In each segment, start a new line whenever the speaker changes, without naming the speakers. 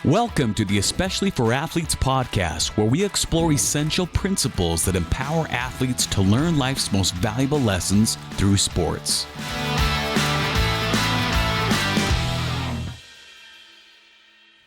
Welcome to the Especially for Athletes podcast, where we explore essential principles that empower athletes to learn life's most valuable lessons through sports.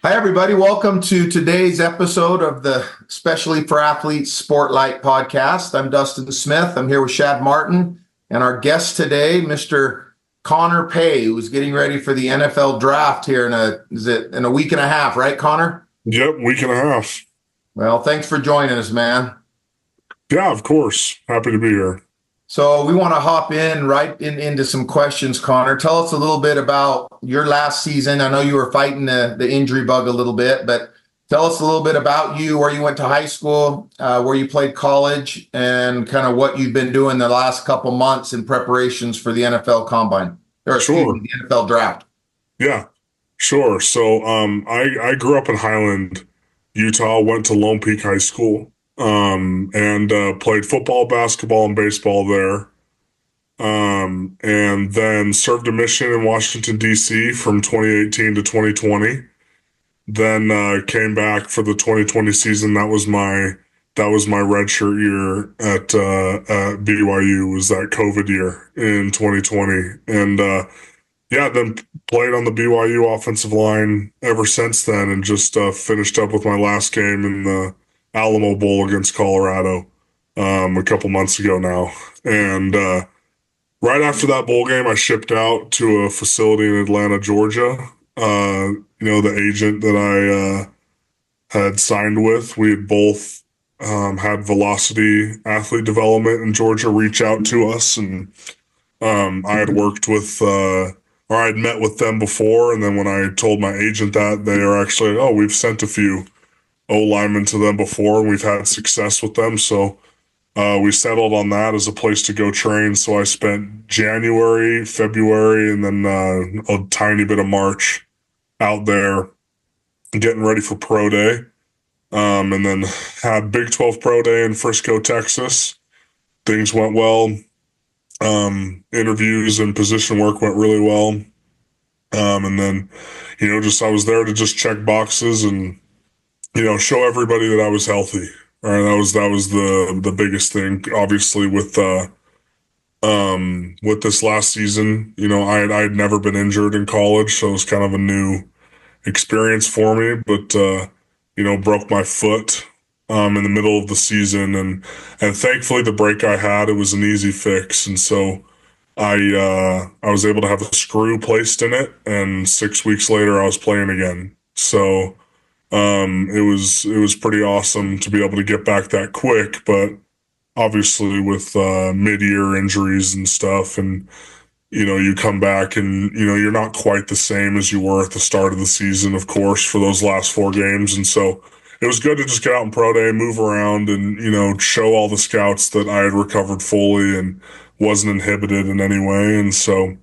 Hi, everybody. Welcome to today's episode of the Especially for Athletes Spotlight podcast. I'm Dustin Smith. I'm here with Shad Martin, and our guest today, Mr. Connor Pay, who's getting ready for the NFL draft here in a week and a half, right, Connor?
Yep, week and a half.
Well, thanks for joining us, man.
Yeah, of course. Happy to be here.
So we want to hop into some questions, Connor. Tell us a little bit about your last season. I know you were fighting the injury bug a little bit, but tell us a little bit about you, where you went to high school, where you played college, and kind of what you've been doing the last couple months in preparations for the NFL Combine, or
Sure.
the NFL Draft.
Yeah, sure. So I grew up in Highland, Utah, went to Lone Peak High School, and played football, basketball, and baseball there. And then served a mission in Washington, D.C. from 2018 to 2020. Then came back for the 2020 season. That was my redshirt year at BYU, was that COVID year in 2020. And then played on the BYU offensive line ever since then, and just finished up with my last game in the Alamo Bowl against Colorado a couple months ago now. And right after that bowl game, I shipped out to a facility in Atlanta, Georgia. The agent that I had signed with, we had both had Velocity Athlete Development in Georgia reach out to us, and I had worked with, or I had met with them before, and then when I told my agent that, they are actually, we've sent a few O-linemen to them before, and we've had success with them, so we settled on that as a place to go train. So I spent January, February, and then a tiny bit of March out there getting ready for Pro Day. And then had Big 12 Pro Day in Frisco, Texas. Things went well. Interviews and position work went really well. And then, I was there to just check boxes and, show everybody that I was healthy. All right, that was the biggest thing. Obviously, with this last season, I had never been injured in college, so it was kind of a new experience for me. But broke my foot in the middle of the season, and thankfully the break I had, it was an easy fix, and so I was able to have a screw placed in it, and 6 weeks later I was playing again. So it was pretty awesome to be able to get back that quick, but obviously with mid-year injuries and stuff, and you come back and you're not quite the same as you were at the start of the season, of course, for those last 4 games. And so it was good to just get out in Pro Day, move around, and show all the scouts that I had recovered fully and wasn't inhibited in any way. And so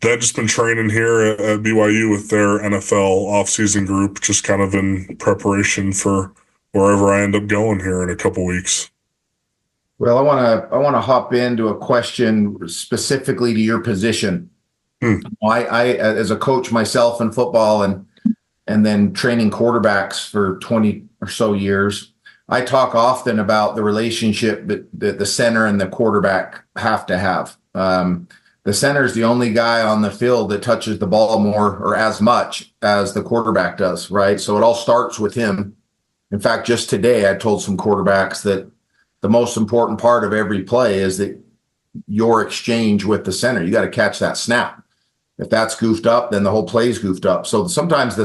then just been training here at BYU with their NFL offseason group, just kind of in preparation for wherever I end up going here in a couple weeks.
Well, I want to hop into a question specifically to your position. I as a coach myself in football and then training quarterbacks for 20 or so years, I talk often about the relationship that the center and the quarterback have to have. The center is the only guy on the field that touches the ball more or as much as the quarterback does, right? So it all starts with him. In fact, just today, I told some quarterbacks that the most important part of every play is that your exchange with the center. You got to catch that snap. If that's goofed up, then the whole play's goofed up. So sometimes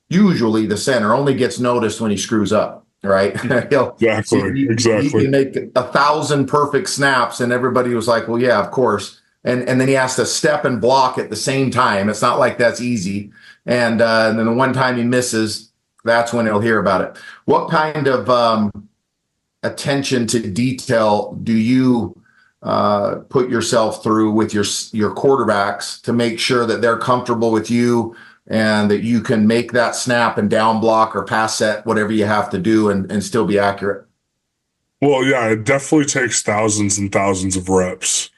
usually the center only gets noticed when he screws up, right?
Exactly.
He can make 1,000 perfect snaps, and everybody was like, well, yeah, of course. And then he has to step and block at the same time. It's not like that's easy. And then the one time he misses, that's when he'll hear about it. What kind of attention to detail do you put yourself through with your quarterbacks to make sure that they're comfortable with you and that you can make that snap and down block or pass set, whatever you have to do, and still be accurate?
Well, yeah, it definitely takes thousands and thousands of reps.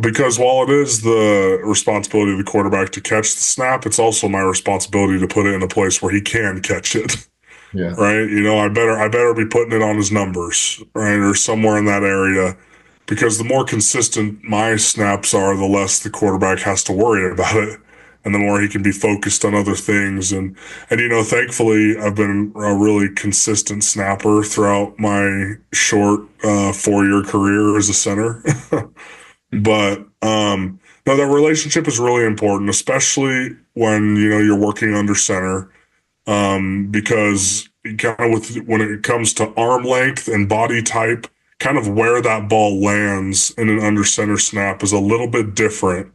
Because while it is the responsibility of the quarterback to catch the snap, it's also my responsibility to put it in a place where he can catch it.
Yeah.
Right? I better be putting it on his numbers, right? Or somewhere in that area. Because the more consistent my snaps are, the less the quarterback has to worry about it. And the more he can be focused on other things. And thankfully, I've been a really consistent snapper throughout my short 4-year career as a center. But no, that relationship is really important, especially when you're working under center, because kind of when it comes to arm length and body type, kind of where that ball lands in an under center snap is a little bit different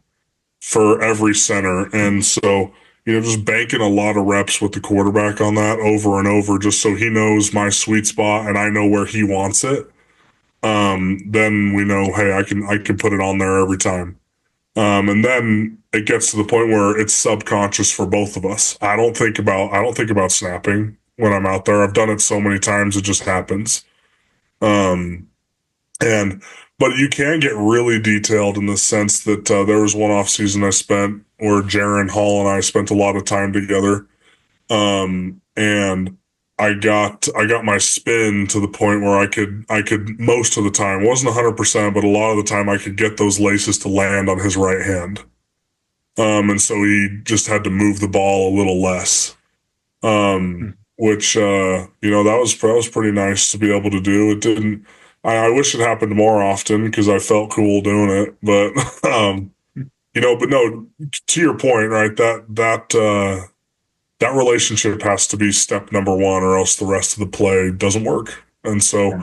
for every center, and so just banking a lot of reps with the quarterback on that over and over, just so he knows my sweet spot and I know where he wants it. Then we know, hey, I can put it on there every time. And then it gets to the point where it's subconscious for both of us. I don't think about snapping when I'm out there. I've done it so many times, it just happens. Um, and but you can get really detailed in the sense that there was one off season I spent where Jaron Hall and I spent a lot of time together. And I got my spin to the point where I could most of the time, wasn't 100%, but a lot of the time I could get those laces to land on his right hand. And so he just had to move the ball a little less. Which that was pretty nice to be able to do. It didn't. I wish it happened more often because I felt cool doing it. But but no. To your point, right? That relationship has to be step number one, or else the rest of the play doesn't work. And so,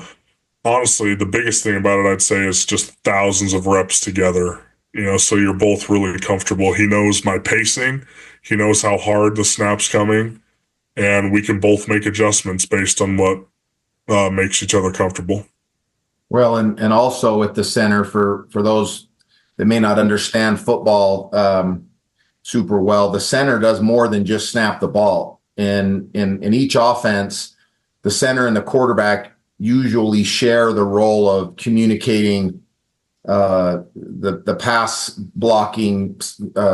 honestly, the biggest thing about it, I'd say, is just thousands of reps together. So you're both really comfortable. He knows my pacing. He knows how hard the snap's coming. And we can both make adjustments based on what makes each other comfortable.
Well, and also with the center, for those that may not understand football super well, the center does more than just snap the ball. In each offense, the center and the quarterback usually share the role of communicating the pass blocking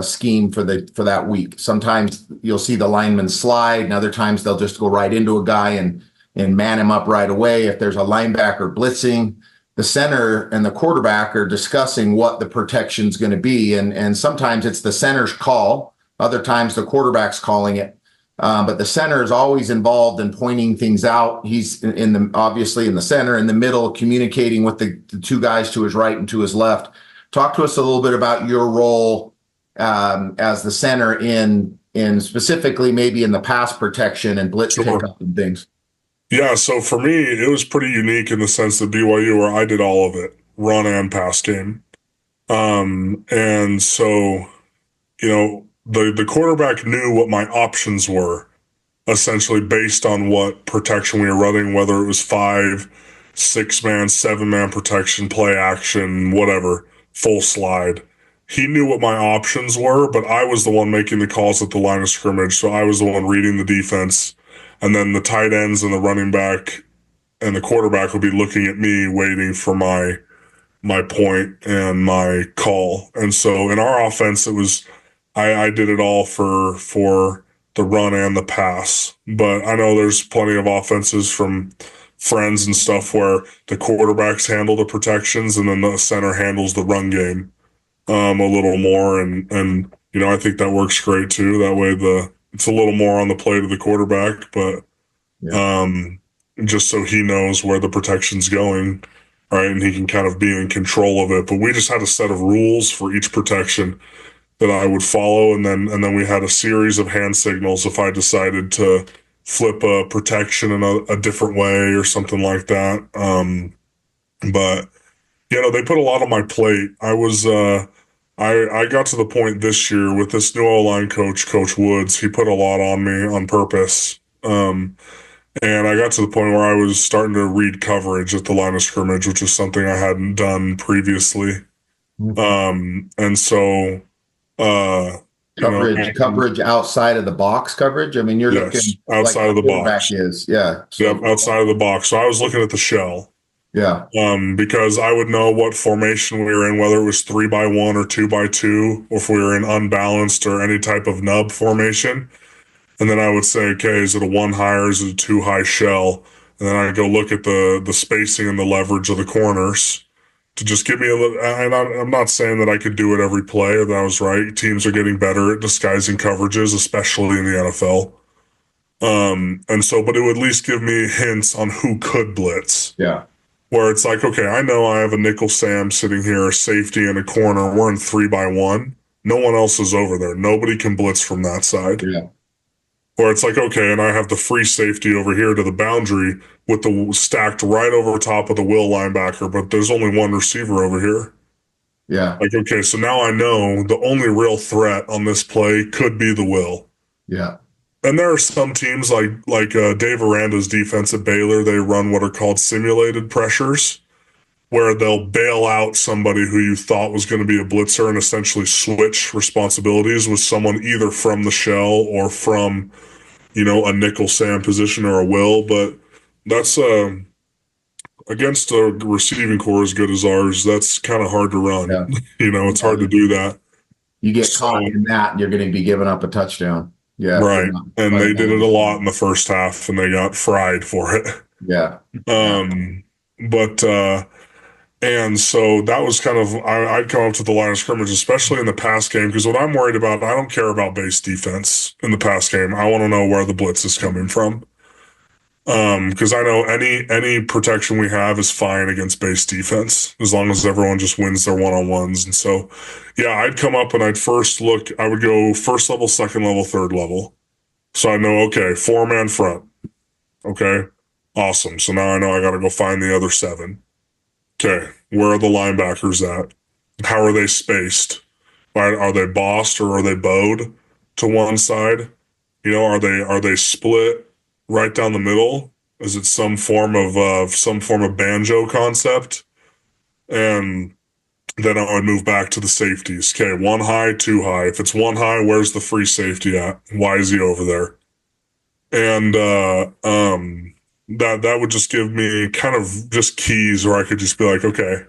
scheme for that week. Sometimes you'll see the linemen slide, and other times they'll just go right into a guy and man him up right away. If there's a linebacker blitzing, the center and the quarterback are discussing what the protection's going to be, and sometimes it's the center's call. Other times the quarterback's calling it. But the center is always involved in pointing things out. He's obviously in the center, in the middle, communicating with the two guys to his right and to his left. Talk to us a little bit about your role as the center in specifically maybe in the pass protection and blitz pickup and things.
Yeah, so for me, it was pretty unique in the sense that BYU, where I did all of it, run and pass game. And so, the quarterback knew what my options were, essentially based on what protection we were running, whether it was 5, 6-man, 7-man protection, play action, whatever, full slide. He knew what my options were, but I was the one making the calls at the line of scrimmage. So I was the one reading the defense, and then the tight ends and the running back and the quarterback would be looking at me, waiting for my point and my call. And so in our offense, it was, I did it all for the run and the pass. But I know there's plenty of offenses from friends and stuff where the quarterbacks handle the protections and then the center handles the run game a little more. And I think that works great too. That way it's a little more on the plate of the quarterback, but just so he knows where the protection's going, right? And he can kind of be in control of it. But we just had a set of rules for each protection that I would follow, and then we had a series of hand signals if I decided to flip a protection in a different way or something like that. But they put a lot on my plate. I was I got to the point this year with this new O-line coach, Coach Woods. He put a lot on me on purpose. And I got to the point where I was starting to read coverage at the line of scrimmage, which is something I hadn't done previously. And so
coverage outside of the box coverage. I mean, you're looking
outside of the box.
Is, yeah.
So, outside of the box. So I was looking at the shell.
Yeah.
Because I would know what formation we were in, whether it was 3-by-1 or 2-by-2, or if we were in unbalanced or any type of nub formation. And then I would say, okay, is it a one high or is it a two high shell? And then I go look at the spacing and the leverage of the corners to just give me a little. And I'm not saying that I could do it every play or that I was right. Teams are getting better at disguising coverages, especially in the NFL. And so, but it would at least give me hints on who could blitz.
Yeah.
Where it's like, okay, I know I have a nickel Sam sitting here, a safety in a corner. We're in 3-by-1. No one else is over there. Nobody can blitz from that side.
Yeah.
Where it's like, okay, and I have the free safety over here to the boundary with the stacked right over top of the will linebacker, but there's only one receiver over here.
Yeah.
Like, okay, so now I know the only real threat on this play could be the will.
Yeah.
And there are some teams like Dave Aranda's defense at Baylor, they run what are called simulated pressures, where they'll bail out somebody who you thought was going to be a blitzer and essentially switch responsibilities with someone either from the shell or from, a nickel Sam position or a will. But that's against a receiving core as good as ours, that's kind of hard to run.
Yeah.
It's hard to do that.
You get caught in that and you're going to be giving up a touchdown. Yeah.
Right. And they did it a lot in the first half and they got fried for it.
Yeah.
And so that was kind of, I'd come up to the line of scrimmage, especially in the pass game, because what I'm worried about, I don't care about base defense in the pass game. I want to know where the blitz is coming from. Because I know any protection we have is fine against base defense, as long as everyone just wins their one-on-ones. And so, yeah, I'd come up and I would go first level, second level, third level. So I know, okay, 4-man front. Okay, awesome. So now I know I got to go find the other 7. Okay, where are the linebackers at? How are they spaced? Are they bossed or are they bowed to one side? Are they split right down the middle? Is it some form of banjo concept? And then I would move back to the safeties. Okay, 1 high, 2 high. If it's 1 high, where's the free safety at? Why is he over there? And that would just give me kind of just keys where I could just be like, okay,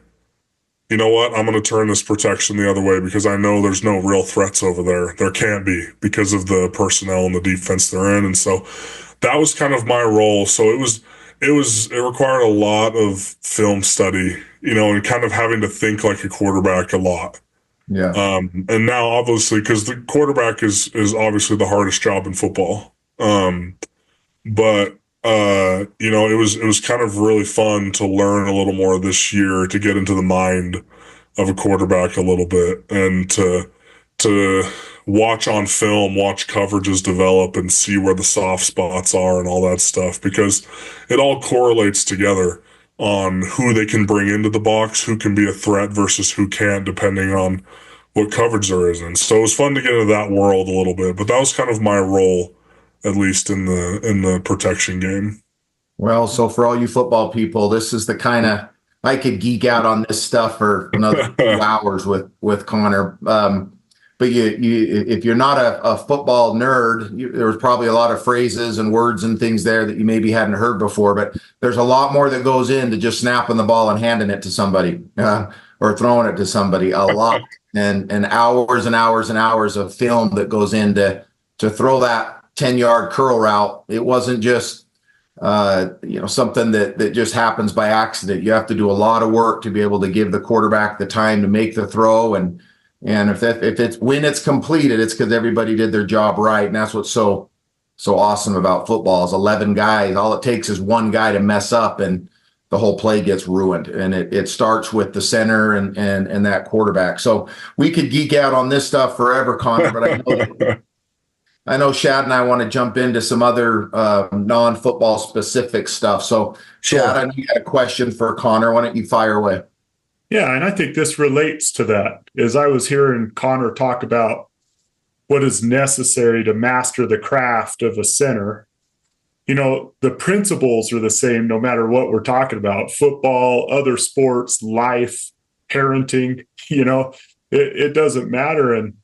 you know what? I'm going to turn this protection the other way because I know there's no real threats over there. There can't be because of the personnel and the defense they're in. And so that was kind of my role. So it required a lot of film study, and kind of having to think like a quarterback a lot.
Yeah.
And now obviously, because the quarterback is obviously the hardest job in football. But it was kind of really fun to learn a little more this year, to get into the mind of a quarterback a little bit, and to watch on film, watch coverages develop and see where the soft spots are and all that stuff, because it all correlates together on who they can bring into the box, who can be a threat versus who can't, depending on what coverage there is in. So it was fun to get into that world a little bit, but that was kind of my role, at least in the protection game.
Well, so for all you football people, this is the kind of, I could geek out on this stuff for another 2 hours with Connor. But if you're not a football nerd, there was probably a lot of phrases and words and things there that you maybe hadn't heard before. But there's a lot more that goes into just snapping the ball and handing it to somebody or throwing it to somebody. A lot and hours and hours and hours of film that goes into to throw that 10-yard curl route. It wasn't just something that just happens by accident. You have to do a lot of work to be able to give the quarterback the time to make the throw, and if it's when it's completed, it's because everybody did their job right. And that's what's so awesome about football is 11 guys. All it takes is one guy to mess up and the whole play gets ruined. And it starts with the center and that quarterback. So we could geek out on this stuff forever, Connor, but I know Shad and I want to jump into some other non-football specific stuff. So Shad, I know you had a question for Connor. Why don't you fire away?
Yeah, and I think this relates to that. As I was hearing Connor talk about what is necessary to master the craft of a center, the principles are the same no matter what we're talking about. Football, other sports, life, parenting, it doesn't matter. And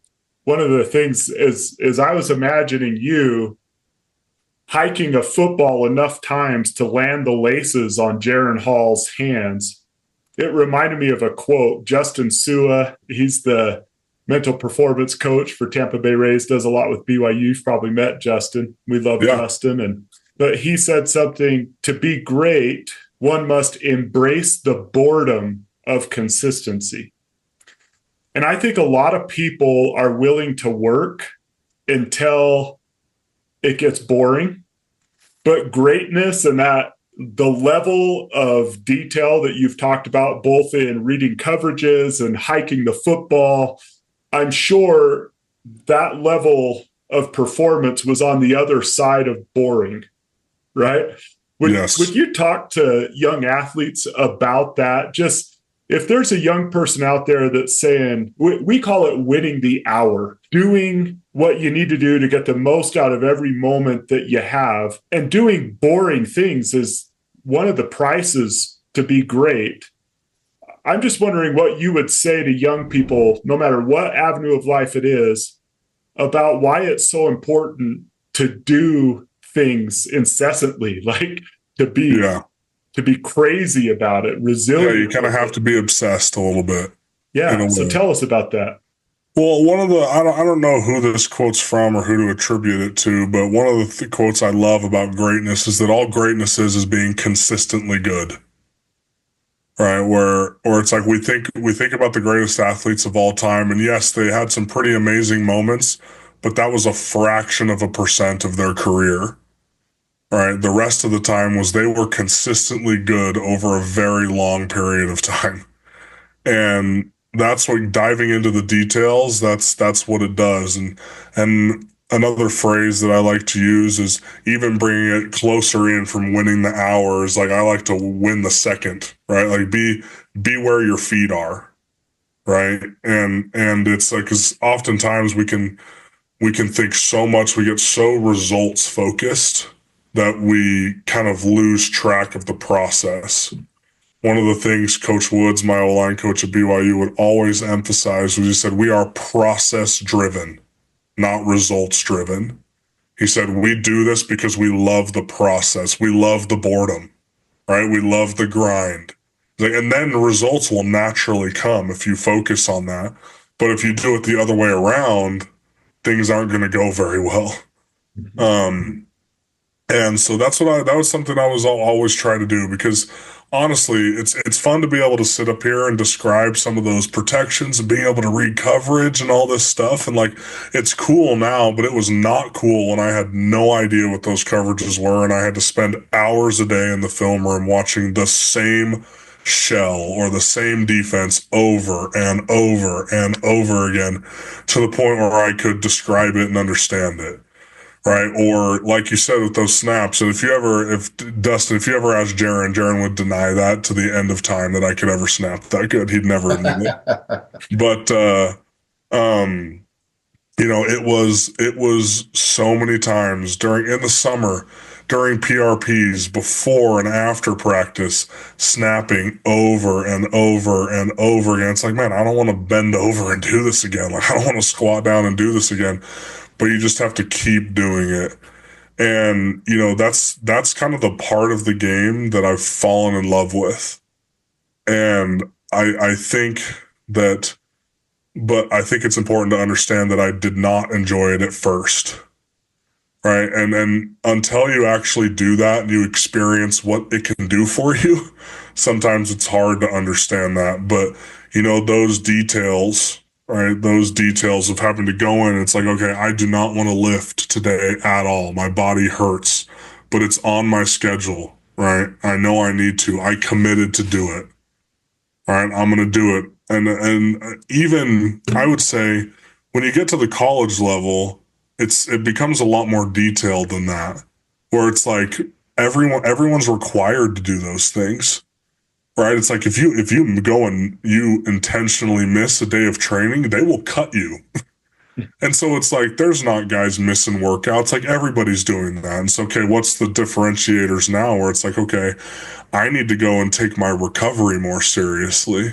one of the things is I was imagining you hiking a football enough times to land the laces on Jaron Hall's hands. It reminded me of a quote. Justin Sua, he's the mental performance coach for Tampa Bay Rays, does a lot with BYU. You've probably met Justin. We love Justin. But he said something, to be great, one must embrace the boredom of consistency. And I think a lot of people are willing to work until it gets boring. But greatness and that the level of detail that you've talked about, both in reading coverages and hiking the football, I'm sure that level of performance was on the other side of boring, right? Would you talk to young athletes about that? Just if there's a young person out there that's saying, we call it winning the hour, doing what you need to do to get the most out of every moment that you have, and doing boring things is one of the prices to be great. I'm just wondering what you would say to young people, no matter what avenue of life it is, about why it's so important to do things incessantly, like to be crazy about it, resilient.
Yeah, you kind of have to be obsessed a little bit.
Yeah, so tell us about that.
Well, one of the, I don't know who this quote's from or who to attribute it to, but one of the quotes I love about greatness is that all greatness is being consistently good. Right, where it's like we think about the greatest athletes of all time, and yes, they had some pretty amazing moments, but that was a fraction of a percent of their career. Right, the rest of the time was they were consistently good over a very long period of time, and that's what diving into the details. That's what it does, and another phrase that I like to use is even bringing it closer in from winning the hours. Like I like to win the second, right? Like be where your feet are, right? And it's like, because oftentimes we can think so much, we get so results focused that we kind of lose track of the process. One of the things Coach Woods, my O-line coach at BYU, would always emphasize was he said, we are process driven, not results driven. He said, we do this because we love the process. We love the boredom, right? We love the grind. And then the results will naturally come if you focus on that. But if you do it the other way around, things aren't going to go very well. And so that was something I was always trying to do, because honestly, it's fun to be able to sit up here and describe some of those protections and being able to read coverage and all this stuff. And like, it's cool now, but it was not cool when I had no idea what those coverages were. And I had to spend hours a day in the film room watching the same shell or the same defense over and over and over again to the point where I could describe it and understand it. Right. Or like you said, with those snaps. And if you ever asked Jaron would deny that to the end of time that I could ever snap that good. He'd never admit it. But, it was so many times in the summer, during PRPs, before and after practice, snapping over and over and over again. It's like, man, I don't want to bend over and do this again. Like, I don't want to squat down and do this again. But you just have to keep doing it. And, that's kind of the part of the game that I've fallen in love with. And I think it's important to understand that I did not enjoy it at first. Right. And until you actually do that and you experience what it can do for you, sometimes it's hard to understand that. But, those details, right? Those details of having to go in, it's like, okay, I do not want to lift today at all. My body hurts, but it's on my schedule, right? I know I need to. I committed to do it. All right, I'm going to do it. And even I would say when you get to the college level, it becomes a lot more detailed than that, where it's like everyone's required to do those things. Right. It's like if you go and you intentionally miss a day of training, they will cut you. And so it's like there's not guys missing workouts. Like everybody's doing that. And so, okay, what's the differentiators now where it's like, okay, I need to go and take my recovery more seriously.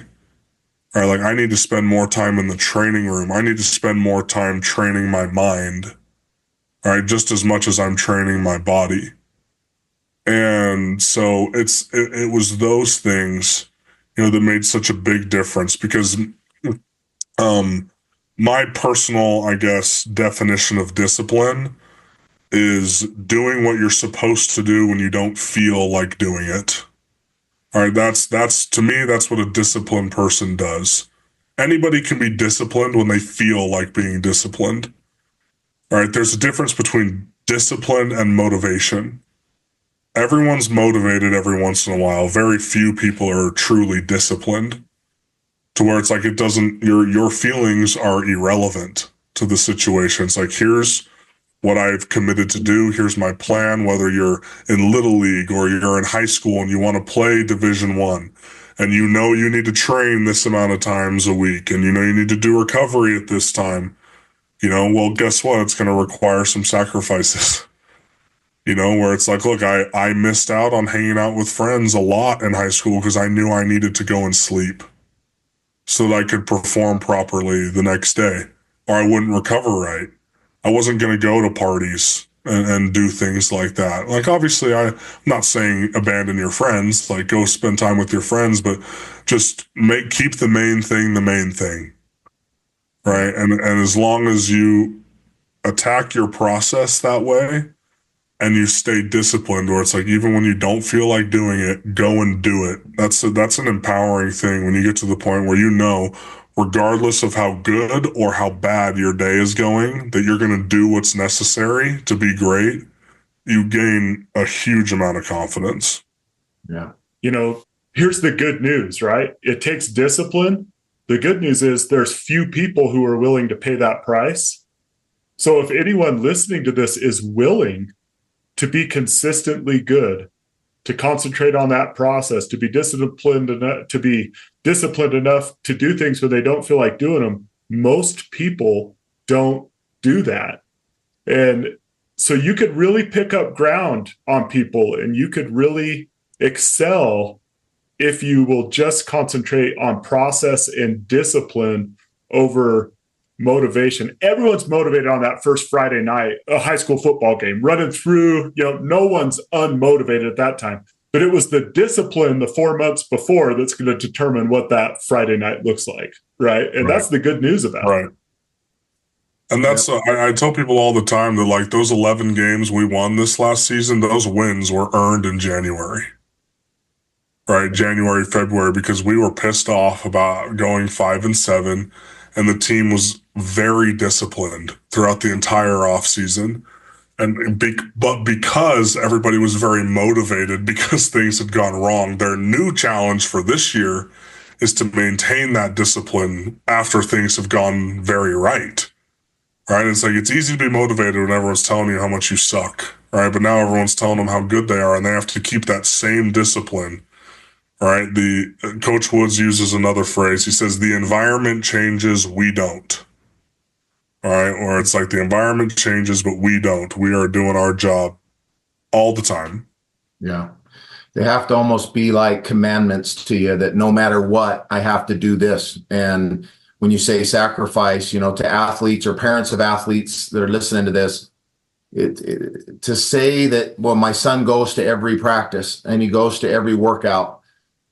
Right. Like I need to spend more time in the training room. I need to spend more time training my mind. all right, just as much as I'm training my body. And so it was those things, that made such a big difference, because my personal, I guess, definition of discipline is doing what you're supposed to do when you don't feel like doing it. All right, that's to me, that's what a disciplined person does. Anybody can be disciplined when they feel like being disciplined. All right, there's a difference between discipline and motivation. Everyone's motivated every once in a while. Very few people are truly disciplined, to where it's like it doesn't, your feelings are irrelevant to the situation. It's like, here's what I've committed to do. Here's my plan, whether you're in Little League or you're in high school and you want to play Division I, and you need to train this amount of times a week, and you need to do recovery at this time. Well, guess what? It's going to require some sacrifices. Where it's like, look, I missed out on hanging out with friends a lot in high school because I knew I needed to go and sleep so that I could perform properly the next day, or I wouldn't recover right. I wasn't going to go to parties and do things like that. Like, obviously, I'm not saying abandon your friends, like go spend time with your friends, but just keep the main thing, right? And as long as you attack your process that way, and you stay disciplined, where it's like, even when you don't feel like doing it, go and do it. That's an empowering thing when you get to the point where regardless of how good or how bad your day is going, that you're going to do what's necessary to be great. You gain a huge amount of confidence.
Yeah.
Here's the good news, right? It takes discipline. The good news is there's few people who are willing to pay that price. So if anyone listening to this is willing to be consistently good, to concentrate on that process, to be disciplined enough to do things when they don't feel like doing them, most people don't do that. And so you could really pick up ground on people, and you could really excel if you will just concentrate on process and discipline over motivation. Everyone's motivated on that first Friday night, a high school football game, running through, no one's unmotivated at that time. But it was the discipline the 4 months before that's going to determine what that Friday night looks like, right? And that's the good news about it.
And that's, I tell people all the time that, like, those 11 games we won this last season, those wins were earned in January. Right? January, February, because we were pissed off about going 5-7, and the team was very disciplined throughout the entire offseason. But because everybody was very motivated because things had gone wrong, their new challenge for this year is to maintain that discipline after things have gone very right. Right? It's like, it's easy to be motivated when everyone's telling you how much you suck. Right? But now everyone's telling them how good they are, and they have to keep that same discipline. Right? Coach Woods uses another phrase. He says, the environment changes, we don't. All right? Or it's like, the environment changes, but we don't. We are doing our job all the time.
Yeah. They have to almost be like commandments to you, that no matter what, I have to do this. And when you say sacrifice, to athletes or parents of athletes that are listening to this, to say that, well, my son goes to every practice and he goes to every workout,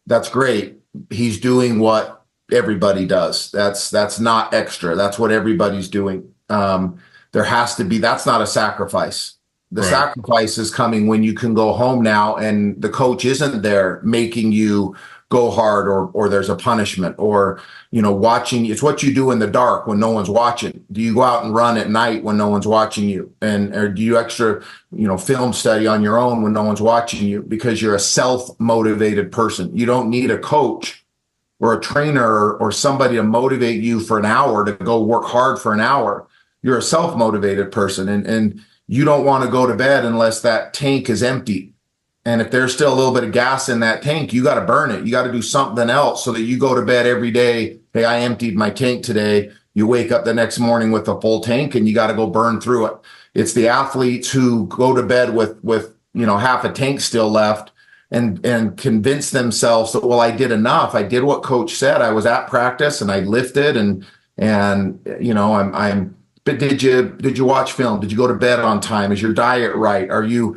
that's great. He's doing what everybody does. That's not extra. That's what everybody's doing. There has to be, that's not a sacrifice. The sacrifice is coming when you can go home now and the coach isn't there making you go hard, or there's a punishment, or, watching. It's what you do in the dark when no one's watching. Do you go out and run at night when no one's watching you? Or do you extra, film study on your own when no one's watching you? Because you're a self-motivated person. You don't need a coach or a trainer or somebody to motivate you for an hour to go work hard for an hour. You're a self-motivated person, and you don't want to go to bed unless that tank is empty. And if there's still a little bit of gas in that tank, you got to burn it. You got to do something else so that you go to bed every day. Hey, I emptied my tank today. You wake up the next morning with a full tank and you got to go burn through it. It's the athletes who go to bed with half a tank still left and convince themselves that, well, I did enough. I did what coach said. I was at practice and I lifted and I'm But did you watch film? Did you go to bed on time? Is your diet right? Are your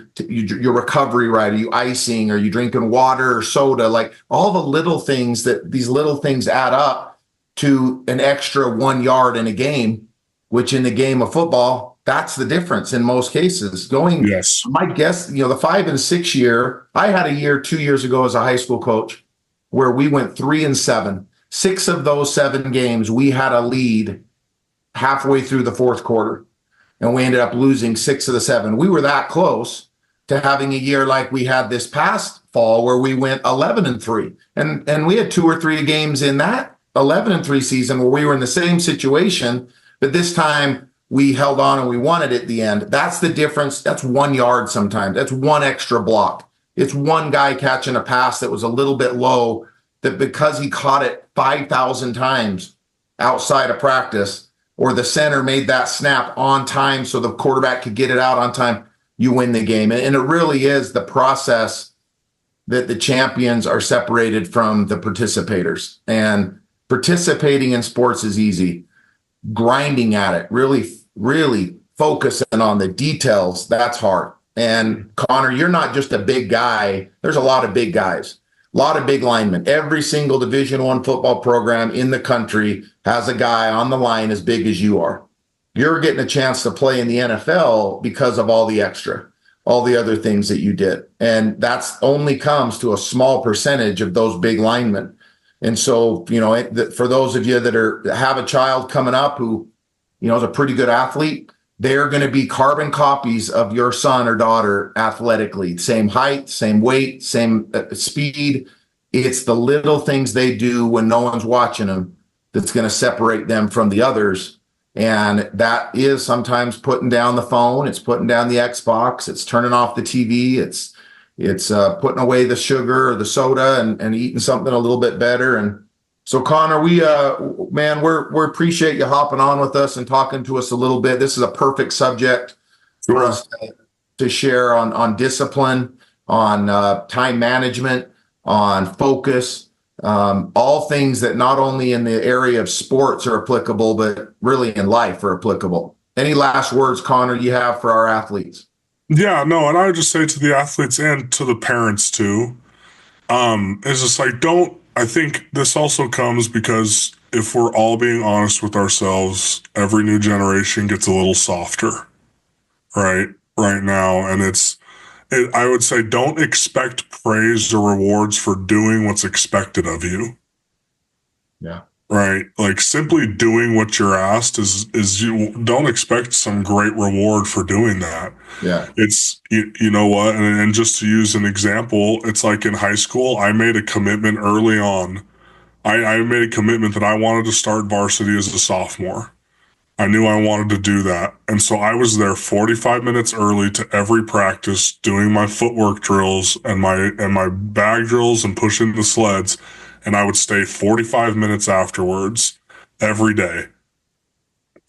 recovery right? Are you icing? Are you drinking water or soda? Like all the little things these little things add up to an extra 1 yard in a game, which in the game of football, that's the difference in most cases.
Yes.
My guess, the 5 and 6 year, I had a year 2 years ago as a high school coach where we went 3 and 7. 6 of those 7 games, we had a lead halfway through the fourth quarter, and we ended up losing 6 of the 7. We were that close to having a year like we had this past fall where we went 11 and 3. And we had 2 or 3 games in that 11 and 3 season where we were in the same situation, but this time we held on and we won it at the end. That's the difference. That's 1 yard sometimes. That's 1 extra block. It's 1 guy catching a pass that was a little bit low, that because he caught it 5,000 times outside of practice, or the center made that snap on time so the quarterback could get it out on time, you win the game. And it really is the process that the champions are separated from the participators. And participating in sports is easy. Grinding at it, really, really focusing on the details, that's hard. And Connor, you're not just a big guy. There's a lot of big guys. A lot of big linemen. Every single Division I football program in the country has a guy on the line as big as you are. You're getting a chance to play in the NFL because of all the extra, all the other things that you did. And that's only comes to a small percentage of those big linemen. And so, for those of you that have a child coming up who, is a pretty good athlete, they're going to be carbon copies of your son or daughter athletically. Same height, same weight, same speed. It's the little things they do when no one's watching them that's going to separate them from the others. And that is sometimes putting down the phone. It's putting down the Xbox. It's turning off the TV. It's putting away the sugar or the soda and eating something a little bit better. And so, Connor, we appreciate you hopping on with us and talking to us a little bit. This is a perfect subject for us to share on discipline, on time management, on focus, all things that not only in the area of sports are applicable, but really in life are applicable. Any last words, Connor, you have for our athletes?
Yeah, no, and I would just say to the athletes and to the parents too, is just like, I think this also comes because if we're all being honest with ourselves, every new generation gets a little softer, right now. And I would say, don't expect praise or rewards for doing what's expected of you.
Yeah.
Right. Like simply doing what you're asked is you don't expect some great reward for doing that.
Yeah.
It's, you know what? And just to use an example, it's like in high school, I made a commitment early on. I made a commitment that I wanted to start varsity as a sophomore. I knew I wanted to do that. And so I was there 45 minutes early to every practice, doing my footwork drills and my bag drills and pushing the sleds. And I would stay 45 minutes afterwards every day.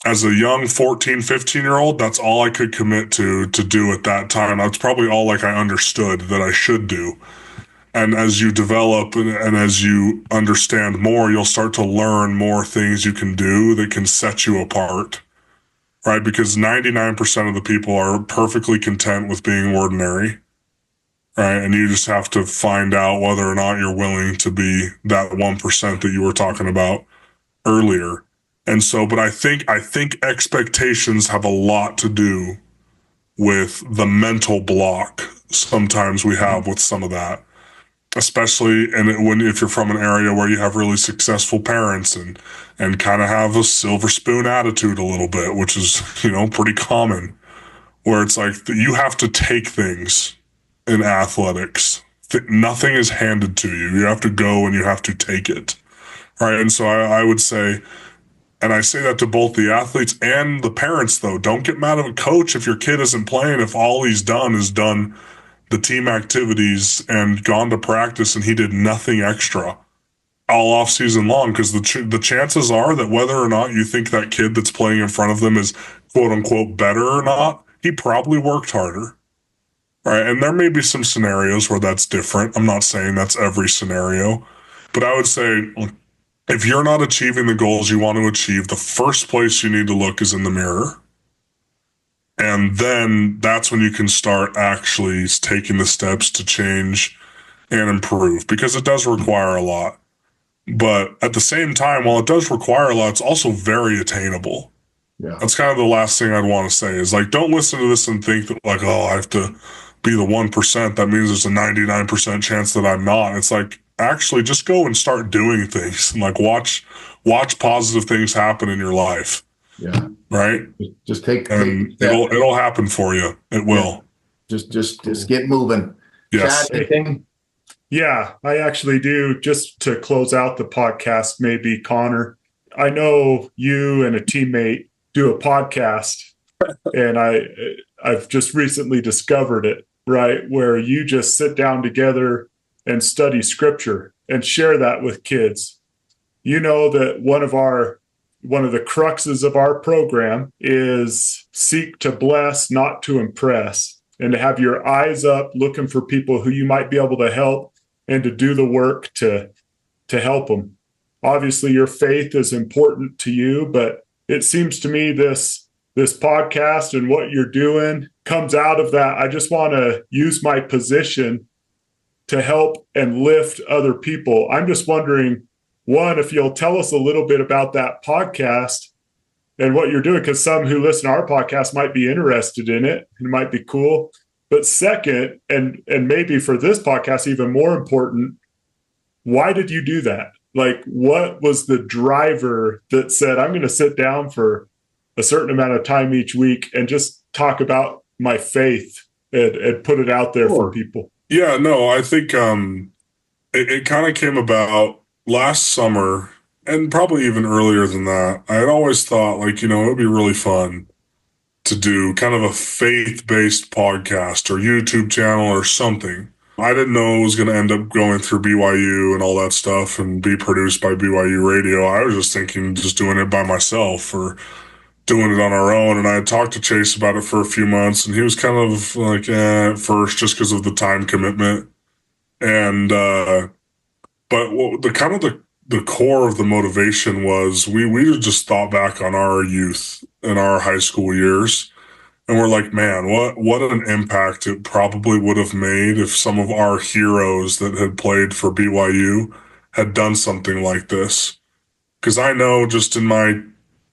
As a young 14, 15-year-old, that's all I could commit to do at that time. That's probably all I understood that I should do. And as you develop and as you understand more, you'll start to learn more things you can do that can set you apart, right? Because 99% of the people are perfectly content with being ordinary. Right. And you just have to find out whether or not you're willing to be that 1% that you were talking about earlier. And so, but I think expectations have a lot to do with the mental block sometimes we have with some of that, especially if you're from an area where you have really successful parents and kind of have a silver spoon attitude a little bit, which is, pretty common, where it's like you have to take things. In athletics, nothing is handed to you. You have to go and you have to take it, right? And so I would say, and I say that to both the athletes and the parents, though, don't get mad at a coach if your kid isn't playing, if all he's done is done the team activities and gone to practice and he did nothing extra all off season long, because the chances are that whether or not you think that kid that's playing in front of them is quote unquote better or not, he probably worked harder. Right, and there may be some scenarios where that's different. I'm not saying that's every scenario, but I would say if you're not achieving the goals you want to achieve, the first place you need to look is in the mirror. And then that's when you can start actually taking the steps to change and improve, because it does require a lot. But at the same time, while it does require a lot, it's also very attainable.
Yeah.
That's kind of the last thing I'd want to say is like, don't listen to this and think that like, oh, I have to be the 1%. That means there's a 99% chance that I'm not. It's like, actually just go and start doing things and like watch positive things happen in your life.
Yeah.
Right.
Just take
it'll happen for you. It will.
Yeah. Just get moving.
Yes.
Chad, anything?
Yeah, I actually do. Just to close out the podcast, maybe Connor, I know you and a teammate do a podcast, and I've just recently discovered it, right? Where you just sit down together and study scripture and share that with kids. You know that one of the cruxes of our program is seek to bless, not to impress, and to have your eyes up looking for people who you might be able to help and to do the work to help them. Obviously, your faith is important to you, but it seems to me this podcast and what you're doing comes out of that. I just want to use my position to help and lift other people. I'm just wondering, one, if you'll tell us a little bit about that podcast and what you're doing, because some who listen to our podcast might be interested in it. It might be cool. But second, and maybe for this podcast, even more important, why did you do that? Like, what was the driver that said, I'm going to sit down for a certain amount of time each week and just talk about my faith and put it out there for people?
Yeah, no, I think it kind of came about last summer, and probably even earlier than that. I had always thought, like, it would be really fun to do kind of a faith-based podcast or YouTube channel or something. I didn't know it was going to end up going through BYU and all that stuff and be produced by BYU Radio. I was just thinking just doing it by myself or doing it on our own. And I had talked to Chase about it for a few months, and he was kind of like, at first, just because of the time commitment. And, but the core of the motivation was we just thought back on our youth and our high school years, and we're like, man, what an impact it probably would have made if some of our heroes that had played for BYU had done something like this. Because I know just in my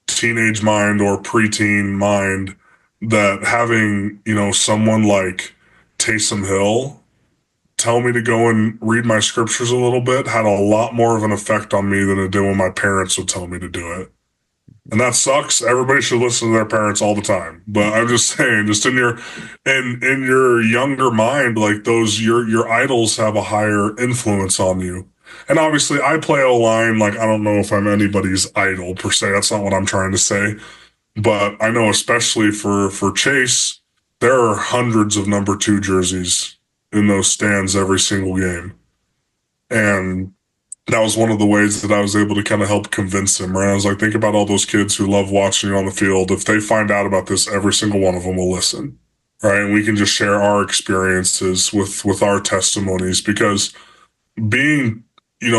teenage mind or preteen mind that having, someone like Taysom Hill tell me to go and read my scriptures a little bit had a lot more of an effect on me than it did when my parents would tell me to do it. And that sucks. Everybody should listen to their parents all the time. But I'm just saying, just in your younger mind, like your idols have a higher influence on you. And obviously I play O-line, like I don't know if I'm anybody's idol per se. That's not what I'm trying to say. But I know especially for Chase, there are hundreds of number 2 jerseys in those stands every single game. And that was one of the ways that I was able to kind of help convince him, right? I was like, think about all those kids who love watching you on the field. If they find out about this, every single one of them will listen, right? And we can just share our experiences with our testimonies, because being,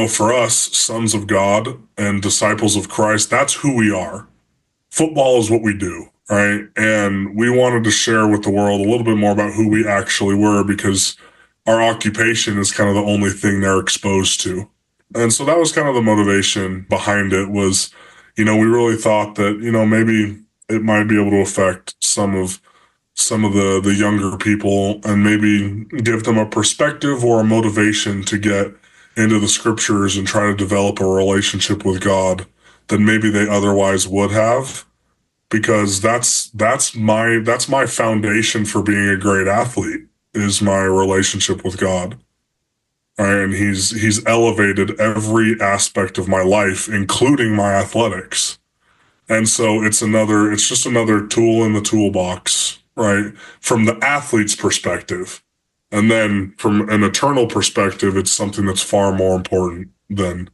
for us, sons of God and disciples of Christ, that's who we are. Football is what we do, right? And we wanted to share with the world a little bit more about who we actually were, because our occupation is kind of the only thing they're exposed to. And so that was kind of the motivation behind it was, we really thought that, maybe it might be able to affect some of the younger people and maybe give them a perspective or a motivation to get into the scriptures and try to develop a relationship with God that maybe they otherwise would have, because that's my foundation for being a great athlete is my relationship with God. And he's elevated every aspect of my life, including my athletics. And so it's just another tool in the toolbox, right? From the athlete's perspective. And then from an eternal perspective, it's something that's far more important than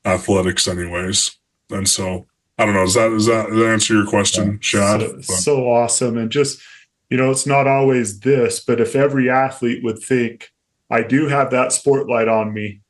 athletics anyways. And so I don't know, does that answer your question, Shad?
So awesome. And just, it's not always this, but if every athlete would think, I do have that spotlight on me,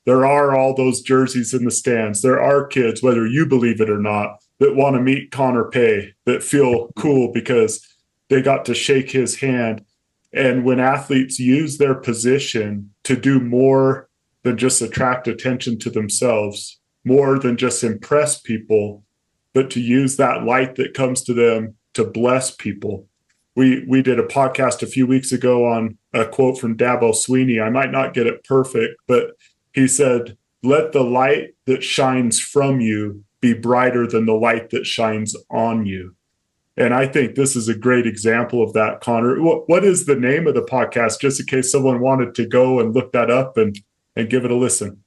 there are all those jerseys in the stands. There are kids, whether you believe it or not, that want to meet Connor Pay, that feel cool because they got to shake his hand. And when athletes use their position to do more than just attract attention to themselves, more than just impress people, but to use that light that comes to them to bless people. We did a podcast a few weeks ago on a quote from Dabo Sweeney. I might not get it perfect, but he said, "Let the light that shines from you be brighter than the light that shines on you." And I think this is a great example of that, Connor. What is the name of the podcast, just in case someone wanted to go and look that up and give it a listen?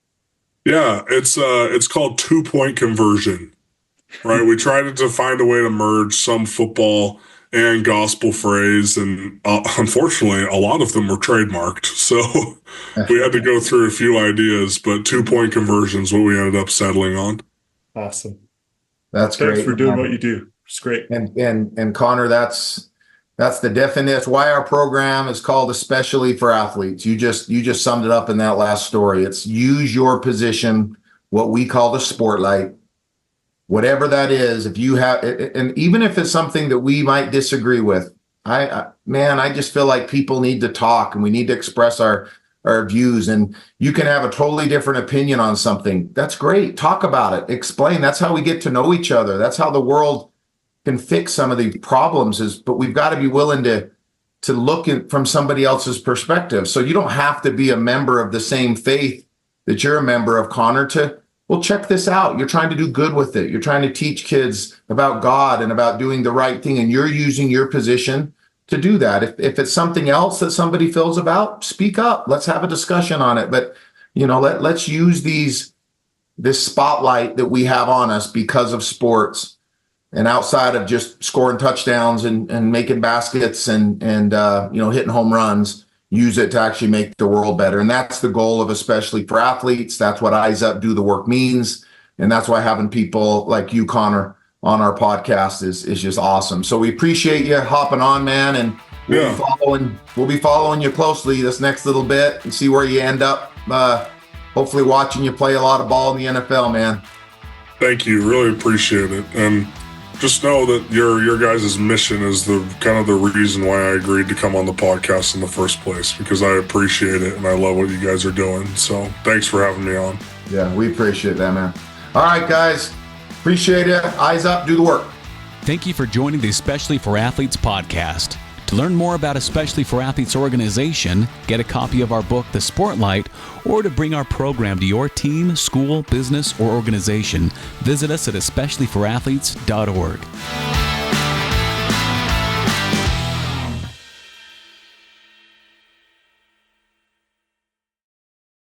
Yeah, it's called 2-point conversion, right? We tried to find a way to merge some football and gospel phrase, and unfortunately, a lot of them were trademarked. So we had to go through a few ideas, but 2-point conversion is what we ended up settling on.
Awesome.
That's great.
Thanks for doing what you do. It's great.
And Connor, that's the definition. Why our program is called Especially for Athletes. You just summed it up in that last story. It's use your position, what we call the spotlight, whatever that is. If you have, and even if it's something that we might disagree with, I just feel like people need to talk and we need to express our views. And you can have a totally different opinion on something. That's great. Talk about it. Explain. That's how we get to know each other. That's how the world can fix some of the problems, but we've got to be willing to look from somebody else's perspective. So you don't have to be a member of the same faith that you're a member of, Connor, well, check this out. You're trying to do good with it. You're trying to teach kids about God and about doing the right thing. And you're using your position to do that. If it's something else that somebody feels about, speak up. Let's have a discussion on it. But, let's use this spotlight that we have on us because of sports, and outside of just scoring touchdowns and making baskets and hitting home runs, use it to actually make the world better. And that's the goal of Especially for Athletes. That's what Eyes Up, Do the Work means. And that's why having people like you, Connor, on our podcast is just awesome. So we appreciate you hopping on, man. And we'll be following you closely this next little bit and see where you end up. Hopefully watching you play a lot of ball in the NFL, man.
Thank you. Really appreciate it. And just know that your guys' mission is the kind of the reason why I agreed to come on the podcast in the first place, because I appreciate it and I love what you guys are doing. So thanks for having me on.
Yeah, we appreciate that, man. All right, guys. Appreciate it. Eyes up, do the work.
Thank you for joining the Especially for Athletes podcast. To learn more about Especially for Athletes organization, get a copy of our book, The Spotlight, or to bring our program to your team, school, business, or organization, visit us at especiallyforathletes.org.